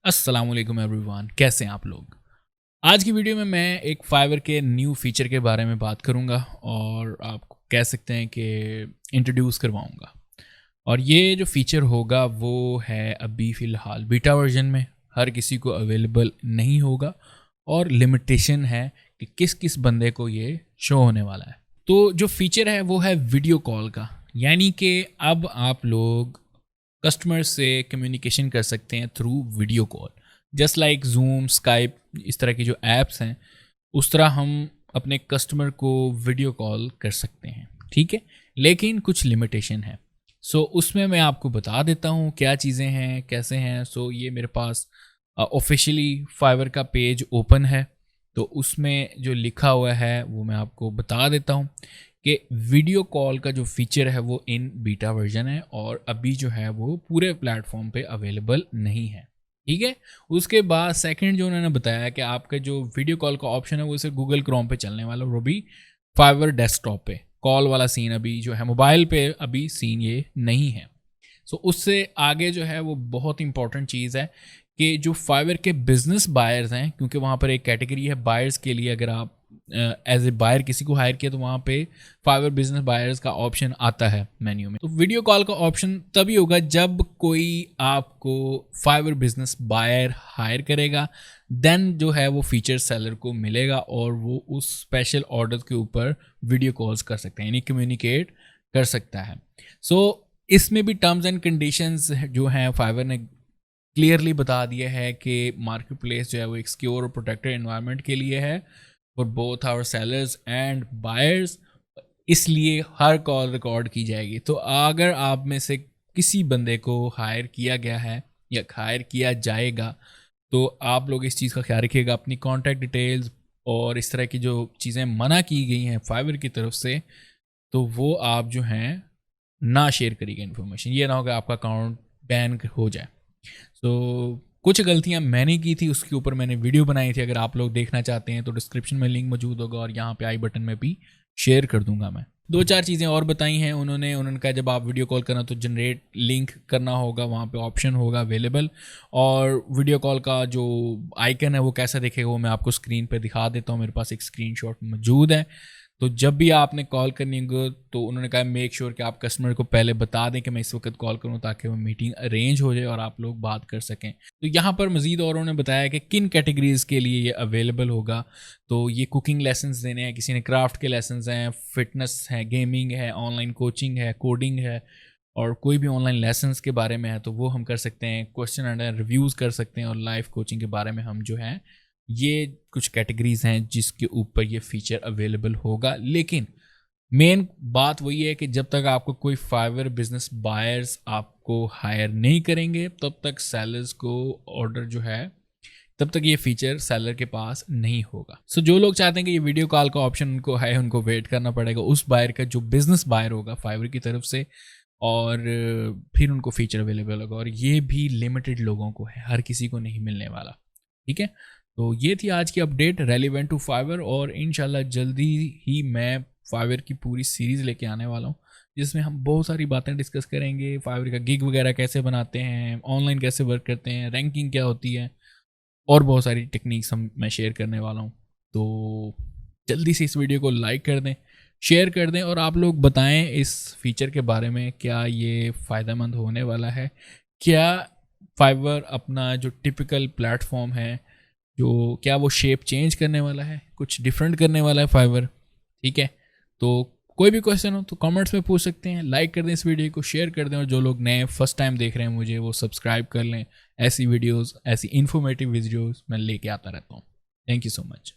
अस्सलाम वालेकुम एवरीवन, कैसे हैं आप लोग। आज की वीडियो में मैं एक फाइवर के न्यू फीचर के बारे में बात करूंगा और आपको कह सकते हैं कि इंट्रोड्यूस करवाऊंगा। और ये जो फीचर होगा वो है अभी फ़िलहाल बीटा वर्जन में, हर किसी को अवेलेबल नहीं होगा और लिमिटेशन है कि किस किस बंदे को ये शो होने वाला है। तो जो फीचर है वो है वीडियो कॉल का, यानी कि अब आप लोग कस्टमर से कम्युनिकेशन कर सकते हैं through video call. Just like zoom, Skype, इस तरह की जो ऐप्स हैं उस तरह हम अपने कस्टमर को वीडियो कॉल कर सकते हैं, ठीक है। लेकिन कुछ लिमिटेशन है। उसमें मैं आपको बता देता हूँ क्या चीज़ें हैं, कैसे हैं। ये मेरे पास ऑफिशियली फाइवर का पेज ओपन है, तो उसमें जो लिखा हुआ है वो मैं आपको बता देता हूँ कि वीडियो कॉल का जो फीचर है वो इन बीटा वर्जन है और अभी जो है वो पूरे प्लेटफॉर्म पे अवेलेबल नहीं है, ठीक है। उसके बाद सेकंड जो उन्होंने बताया कि आपका जो वीडियो कॉल का ऑप्शन है वो सिर्फ गूगल क्रोम पे चलने वाला, वो भी फाइवर डेस्कटॉप पे। कॉल वाला सीन अभी जो है मोबाइल पे अभी सीन ये नहीं है। उससे आगे जो है वो बहुत इंपॉर्टेंट चीज़ है कि जो फाइवर के बिजनेस बायर्स हैं, क्योंकि वहाँ पर एक कैटेगरी है बायर्स के लिए, अगर आप एज ए बायर किसी को हायर किया तो वहाँ पे फाइवर बिजनेस बायर्स का ऑप्शन आता है मेन्यू में। तो वीडियो कॉल का ऑप्शन तभी होगा जब कोई आपको फाइवर बिजनेस बायर हायर करेगा, देन जो है वो फीचर सेलर को मिलेगा और वो उस स्पेशल ऑर्डर के ऊपर वीडियो कॉल्स कर सकते हैं, यानी कम्युनिकेट कर सकता है। इसमें भी टर्म्स एंड कंडीशंस जो हैं फाइवर ने क्लियरली बता दिया है कि मार्केट प्लेस जो है वो एक सिक्योर और प्रोटेक्टेड एनवायरनमेंट के लिए है for both our sellers and buyers, इसलिए हर कॉल रिकॉर्ड की जाएगी। तो अगर आप में से किसी बंदे को हायर किया गया है या हायर किया जाएगा तो आप लोग इस चीज़ का ख्याल रखिएगा, अपनी कॉन्टैक्ट डिटेल्स और इस तरह की जो चीज़ें मना की गई हैं फाइवर की तरफ से, तो वो आप जो हैं ना शेयर करिएगा इन्फॉर्मेशन। ये ना हो कि आपका अकाउंट बैन हो जाए। कुछ गलतियां मैंने की थी, उसके ऊपर मैंने वीडियो बनाई थी। अगर आप लोग देखना चाहते हैं तो डिस्क्रिप्शन में लिंक मौजूद होगा और यहाँ पे आई बटन में भी शेयर कर दूंगा मैं। 2-4 चीज़ें और बताई हैं उन्होंने कहा जब आप वीडियो कॉल करना तो जनरेट लिंक करना होगा, वहाँ पे ऑप्शन होगा अवेलेबल, और वीडियो कॉल का जो आइकन है वो कैसा दिखेगा वो मैं आपको स्क्रीन पे दिखा देता हूँ। मेरे पास एक स्क्रीनशॉट मौजूद है। तो जब भी आपने कॉल करनी होगी तो उन्होंने कहा मेक श्योर कि आप कस्टमर को पहले बता दें कि मैं इस वक्त कॉल करूं, ताकि वो मीटिंग अरेंज हो जाए और आप लोग बात कर सकें। तो यहाँ पर मज़ीद और उन्होंने बताया कि किन कैटेगरीज़ के लिए ये अवेलेबल होगा। तो ये कुकिंग लेसन्स देने हैं, किसी ने क्राफ्ट के लेसन्स हैं, फिटनेस है, गेमिंग है, ऑनलाइन कोचिंग है, कोडिंग है, और कोई भी ऑनलाइन लेसन्स के बारे में है तो वो हम कर सकते हैं। क्वेश्चन एंड रिव्यूज़ कर सकते हैं और लाइव कोचिंग के बारे में हम जो है, ये कुछ कैटेगरीज हैं जिसके ऊपर ये फीचर अवेलेबल होगा। लेकिन मेन बात वही है कि जब तक आपको कोई फाइवर बिजनेस बायर्स आपको हायर नहीं करेंगे तब तक सेलर्स को ऑर्डर जो है, तब तक ये फीचर सेलर के पास नहीं होगा। जो लोग चाहते हैं कि ये वीडियो कॉल का ऑप्शन उनको है, उनको वेट करना पड़ेगा उस बायर का जो बिजनेस बायर होगा फाइवर की तरफ से, और फिर उनको फीचर अवेलेबल होगा। और ये भी लिमिटेड लोगों को है, हर किसी को नहीं मिलने वाला, ठीक है। तो ये थी आज की अपडेट रेलिवेंट टू फाइवर, और इंशाल्लाह जल्दी ही मैं फाइवर की पूरी सीरीज़ लेके आने वाला हूँ जिसमें हम बहुत सारी बातें डिस्कस करेंगे। फाइवर का गिग वगैरह कैसे बनाते हैं, ऑनलाइन कैसे वर्क करते हैं, रैंकिंग क्या होती है, और बहुत सारी टेक्निक्स मैं शेयर करने वाला हूँ। तो जल्दी से इस वीडियो को लाइक कर दें, शेयर कर दें, और आप लोग बताएं इस फीचर के बारे में, क्या ये फ़ायदेमंद होने वाला है, क्या फाइवर अपना जो टिपिकल प्लेटफॉर्म है जो क्या वो शेप चेंज करने वाला है, कुछ डिफरेंट करने वाला है फाइवर, ठीक है। तो कोई भी क्वेश्चन हो तो कमेंट्स में पूछ सकते हैं। लाइक कर दें इस वीडियो को, शेयर कर दें, और जो लोग नए फर्स्ट टाइम देख रहे हैं मुझे वो सब्सक्राइब कर लें। ऐसी वीडियोस, ऐसी इन्फॉर्मेटिव वीडियोस मैं लेके आता रहता हूँ। Thank you so much.